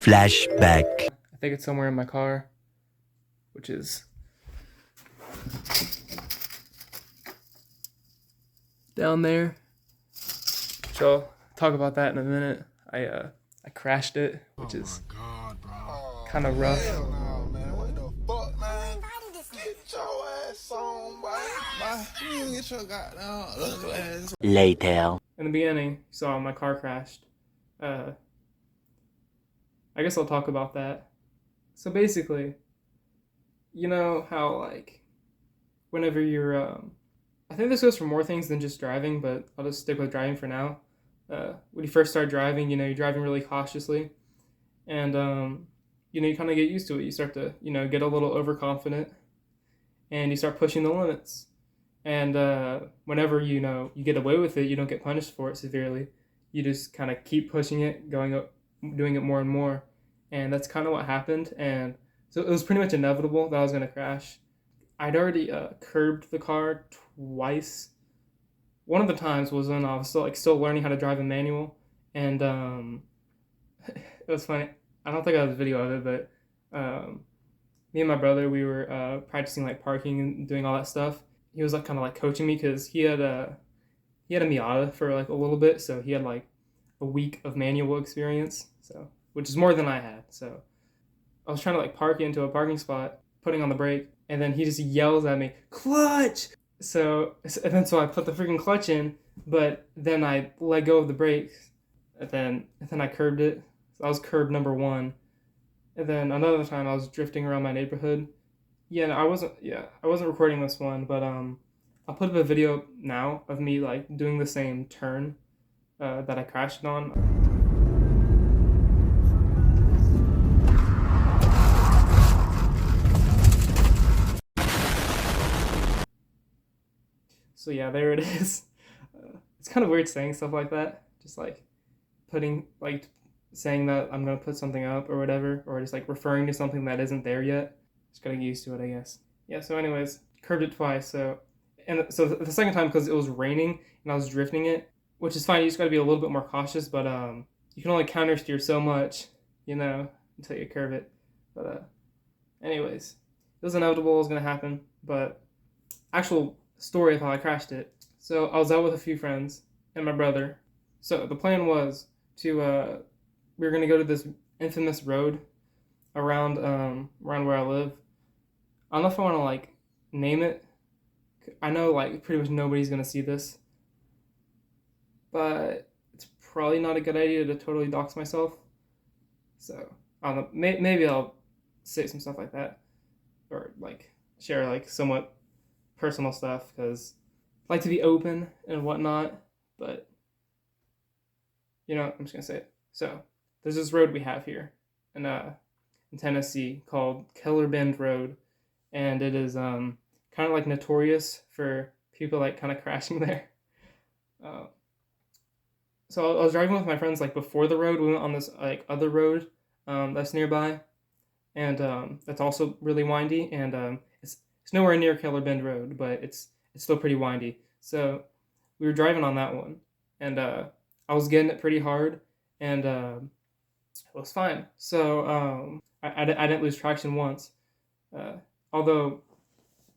Flashback. I think it's somewhere in my car, which is down there. So I'll talk about that in a minute. I crashed it, which is kind of rough. No, man. What the fuck, man? Get your ass on, boy. You get your goddamn ugly ass. Later. In the beginning, you saw my car crashed. I guess I'll talk about that. So basically, you know how like whenever you're I think this goes for more things than just driving, but I'll just stick with driving for now. When you first start driving, you know, you're driving really cautiously, and you know, you kind of get used to it. You start to, you know, get a little overconfident, and you start pushing the limits. And whenever, you know, you get away with it, you don't get punished for it severely. You just kind of keep pushing it, going up, doing it more and more. And that's kind of what happened. And so it was pretty much inevitable that I was going to crash. I'd already curbed the car twice. One of the times was when I was still learning how to drive a manual. And it was funny. I don't think I have a video of it, but me and my brother, we were practicing like parking and doing all that stuff. He was like kind of like coaching me because he had a Miata for like a little bit, so he had like a week of manual experience, so which is more than I had. So I was trying to like park into a parking spot, putting on the brake, and then he just yells at me, "Clutch!" So I put the freaking clutch in, but then I let go of the brakes, and then I curbed it. So I was curb number one, and then another time I was drifting around my neighborhood. I wasn't recording this one, but I'll put up a video now of me like doing the same turn that I crashed on. So yeah, there it is. It's kind of weird saying stuff like that, just like saying that I'm gonna put something up or whatever, or just like referring to something that isn't there yet. Just gotta get used to it, I guess. Yeah, so anyways, curved it twice. So the second time, because it was raining and I was drifting it, which is fine. You just gotta be a little bit more cautious, but you can only countersteer so much, you know, until you curve it. But anyways, it was inevitable. It was gonna happen. But actual story of how I crashed it. So I was out with a few friends and my brother. So the plan was to we were gonna go to this infamous road around where I live. I don't know if I want to like name it. I know like pretty much nobody's gonna see this, but it's probably not a good idea to totally dox myself. So I don't know. Maybe I'll say some stuff like that, or like share like somewhat personal stuff because I like to be open and whatnot. But you know, I'm just gonna say it. So there's this road we have here in Tennessee called Keller Bend Road, and it is kind of like notorious for people like kind of crashing there. So I was driving with my friends like before the road. We went on this like other road that's nearby, and that's also really windy, and it's nowhere near Keller Bend Road, but it's still pretty windy. So we were driving on that one, and I was getting it pretty hard, and it was fine. So I didn't lose traction once, although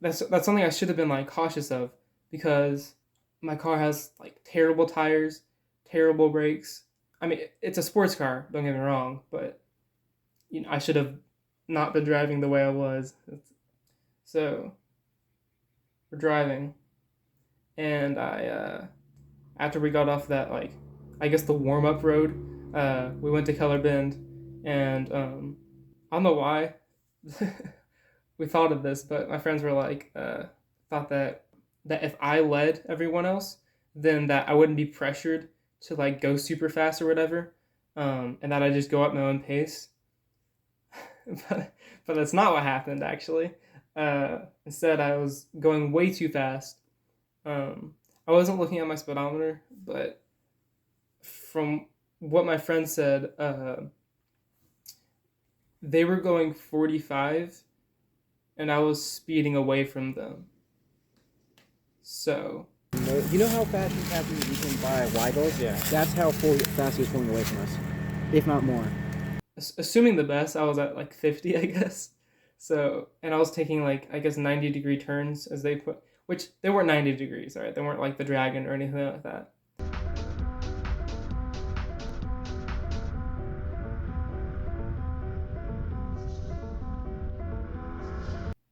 that's something I should have been like cautious of because my car has like terrible tires, terrible brakes. I mean, it's a sports car, don't get me wrong, but you know, I should have not been driving the way I was. So we're driving, and I after we got off that like I guess the warm up road, we went to Keller Bend, and I don't know why we thought of this, but my friends were like thought that if I led everyone else, then that I wouldn't be pressured to like go super fast or whatever, and that I just go at my own pace. but that's not what happened actually. Instead, I was going way too fast. I wasn't looking at my speedometer, but from what my friend said, they were going 45, and I was speeding away from them. So you know how fast he's happening you can buy Weigels? Yeah. That's how fast he was pulling away from us, if not more. assuming the best, I was at like 50, I guess. So, and I was taking like, I guess 90-degree turns as they put, which they weren't 90 degrees, right? They weren't like the dragon or anything like that.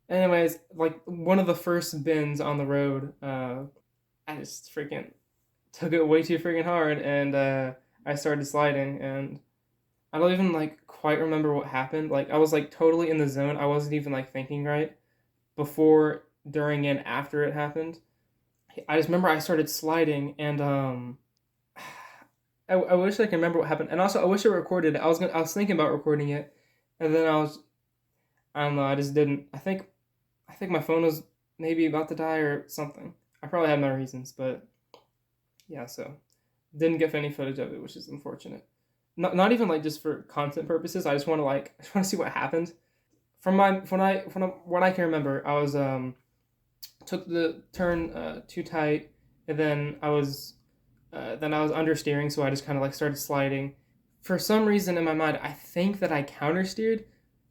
Anyways, like one of the first bends on the road, I just freaking took it way too freaking hard, and I started sliding, and I don't even like quite remember what happened. Like I was like totally in the zone. I wasn't even like thinking right before, during, and after it happened. I just remember I started sliding, and I wish I could remember what happened, and also I wish I recorded it. I was thinking about recording it, and then I don't know, I just didn't. I think my phone was maybe about to die or something. I probably had my reasons, but yeah, so didn't get any footage of it, which is unfortunate. Not even like just for content purposes. I just want to I just want to see what happened. From my from what I can remember, I was took the turn too tight, and then I was understeering, so I just kind of like started sliding. For some reason in my mind, I think that I countersteered,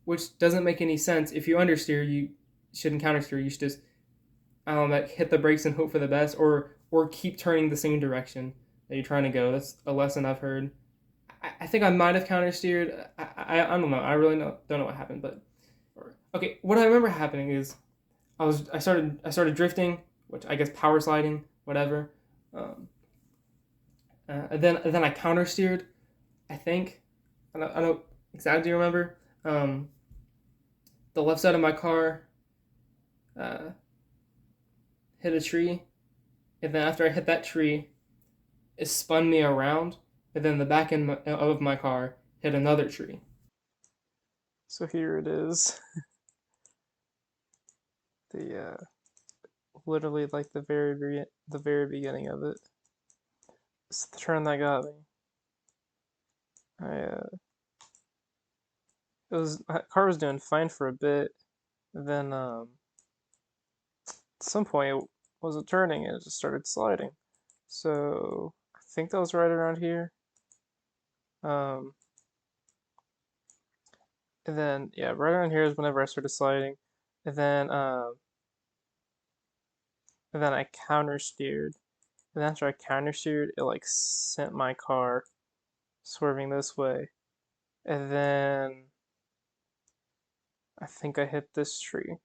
which doesn't make any sense. If you understeer, you shouldn't countersteer. You should just like hit the brakes and hope for the best, or keep turning the same direction that you're trying to go. That's a lesson I've heard. I think I might have countersteered. I don't know. I really don't know what happened, but okay. What I remember happening is I started drifting, which I guess power sliding, whatever. Um, and then I counter steered. I think I don't exactly remember. Um, the left side of my car uh, hit a tree, and then after I hit that tree, it spun me around, and then the back end of my car hit another tree. So here it is. The literally like the very beginning of it. It's the turn that got me. I it was my car was doing fine for a bit, then at some point it wasn't turning and it just started sliding. So I think that was right around here. Um, and then yeah, right around here is whenever I started sliding, and then I counter steered. And after I counter steered, it like sent my car swerving this way, and then I think I hit this tree.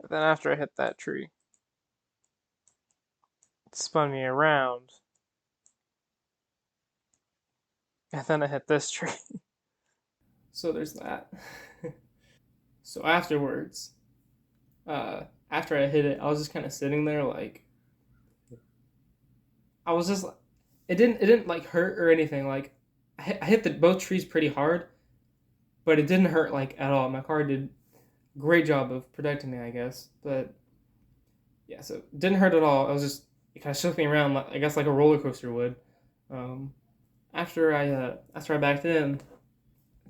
And then after I hit that tree, it spun me around, and then I hit this tree. So there's that. So afterwards, after I hit it, I was just kind of sitting there like I was just it didn't like hurt or anything. Like I hit both trees pretty hard, but it didn't hurt like at all. My car did a great job of protecting me, I guess. But yeah, so it didn't hurt at all. I was just it kind of shook me around, I guess like a roller coaster would. Um, after I backed in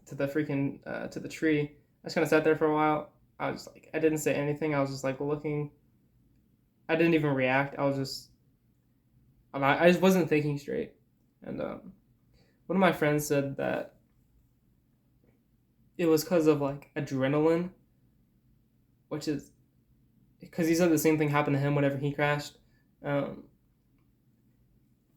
to the freaking to the tree, I just kind of sat there for a while. I was like I didn't say anything. I was just like looking. I didn't even react. I just wasn't thinking straight. And one of my friends said that it was because of like adrenaline, which is because he said the same thing happened to him whenever he crashed. Um,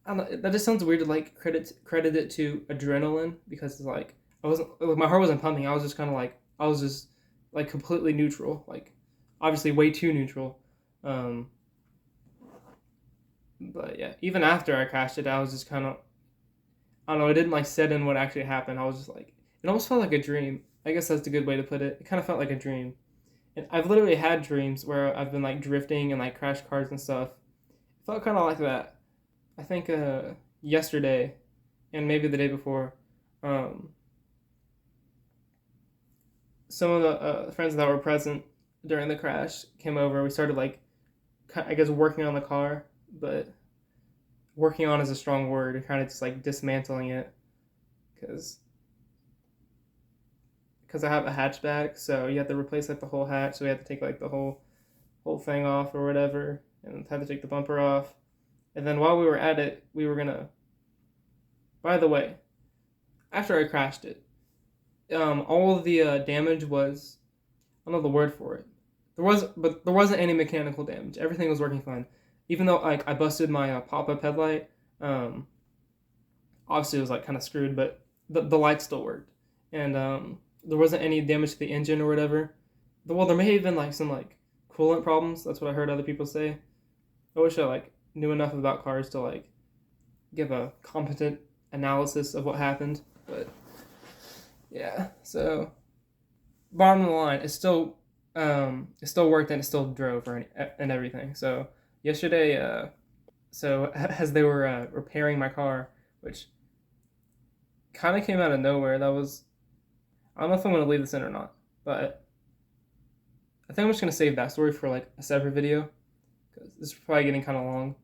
I don't know, that just sounds weird to like credit it to adrenaline because it's like I wasn't like my heart wasn't pumping. I was just kind of like I was just like completely neutral, like obviously way too neutral. Um, but yeah, even after I crashed it, I was just kind of I don't know. It didn't like set in what actually happened. I was just like it almost felt like a dream. I guess that's a good way to put it. It kind of felt like a dream. And I've literally had dreams where I've been like drifting and like crash cars and stuff. It felt kind of like that. I think yesterday and maybe the day before, um, some of the friends that were present during the crash came over. We started like I guess working on the car, but working on is a strong word. Kind of just like dismantling it because I have a hatchback, so you have to replace like the whole hatch. So we have to take like the whole thing off or whatever, and had to take the bumper off. And then while we were at it, we were gonna. By the way, after I crashed it, all of the damage was, I don't know the word for it. There wasn't any mechanical damage. Everything was working fine. Even though like I busted my pop-up headlight, um, obviously it was like kind of screwed, but the light still worked, and there wasn't any damage to the engine or whatever. Well, there may have been like some like coolant problems. That's what I heard other people say. I wish I like knew enough about cars to like give a competent analysis of what happened, but yeah. So bottom of the line, it still worked and it still drove and everything. So yesterday, so as they were repairing my car, which kind of came out of nowhere, that was, I don't know if I'm gonna leave this in or not, but I think I'm just gonna save that story for like a separate video because this is probably getting kind of long.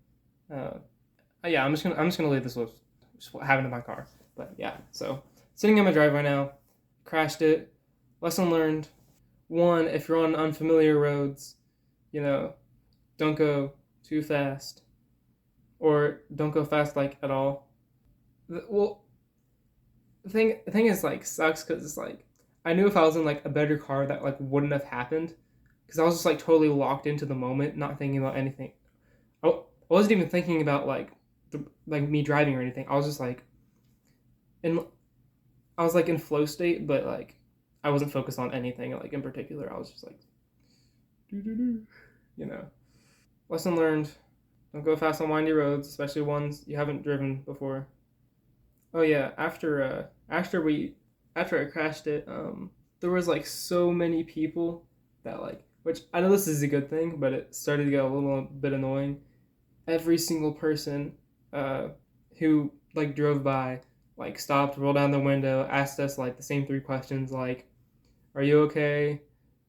Yeah, I'm just gonna leave this with just what happened to my car. But yeah, so sitting in my driveway now, crashed it. Lesson learned: one, if you're on unfamiliar roads, you know, don't go too fast, or don't go fast like at all. Well, the thing is like sucks because it's like I knew if I was in like a better car that like wouldn't have happened because I was just like totally locked into the moment, not thinking about anything. I wasn't even thinking about like me driving or anything. I was just like in I was like in flow state, but like I wasn't focused on anything like in particular. I was just like, you know. Lesson learned: don't go fast on windy roads, especially ones you haven't driven before. Oh yeah, after I crashed it, there was like so many people that like, which I know this is a good thing, but it started to get a little bit annoying. Every single person who like drove by like stopped, rolled down the window, asked us like the same three questions like, "Are you okay?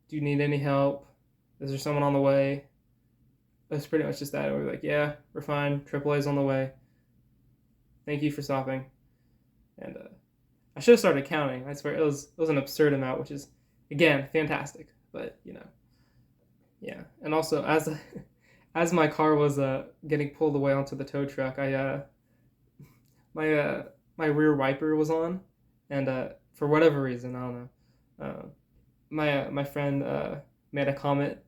Do you need any help? Is there someone on the way?" That's pretty much just that. And we were like, "Yeah, we're fine. AAA's on the way. Thank you for stopping." And I should have started counting. I swear it was an absurd amount, which is again fantastic. But yeah. And also as my car was getting pulled away onto the tow truck, my rear wiper was on, and for whatever reason, I don't know. My friend made a comment,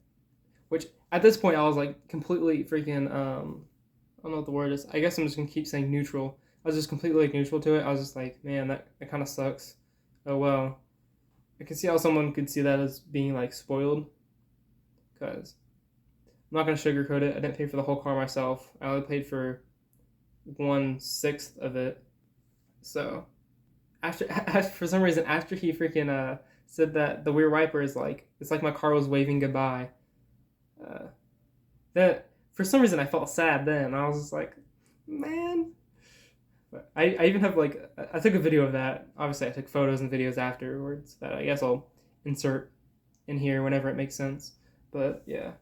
which at this point I was like completely freaking I don't know what the word is. I guess I'm just gonna keep saying neutral. I was just completely like neutral to it. I was just like, man, that kind of sucks. Oh well. I can see how someone could see that as being like spoiled, because I'm not gonna sugarcoat it. I didn't pay for the whole car myself. I only paid for 1/6 of it. So after for some reason after he freaking said that the rear wiper is like it's like my car was waving goodbye. Uh, that for some reason I felt sad then. I was just like, man. But I even have like I took a video of that. Obviously, I took photos and videos afterwards that I guess I'll insert in here whenever it makes sense. But yeah.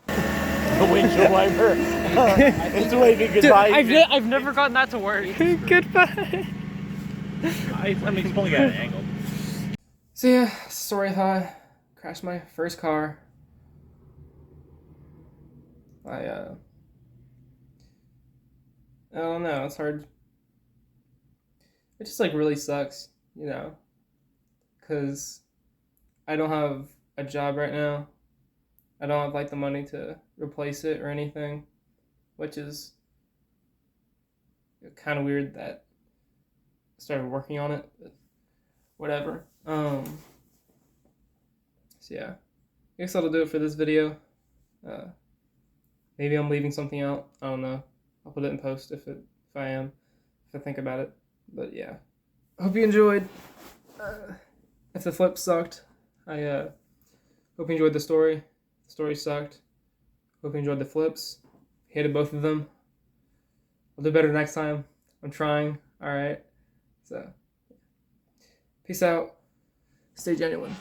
The windshield wiper. It's waving goodbye. Dude, I've never gotten that to work. Goodbye. I mean, it's only got an angle. So yeah, story of how I crashed my first car. I don't know. It's hard. It just like really sucks, you know, because I don't have a job right now. I don't have like the money to replace it or anything, which is kind of weird that I started working on it, but whatever. So yeah, I guess that'll do it for this video. Maybe I'm leaving something out. I don't know. I'll put it in post if I am, if I think about it. But yeah, hope you enjoyed. If the flip sucked, I hope you enjoyed the story. The story sucked. Hope you enjoyed the flips. Hated both of them. I'll do better next time. I'm trying. All right. So, peace out. Stay genuine.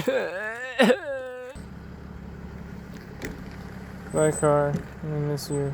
Bye, car. I miss you.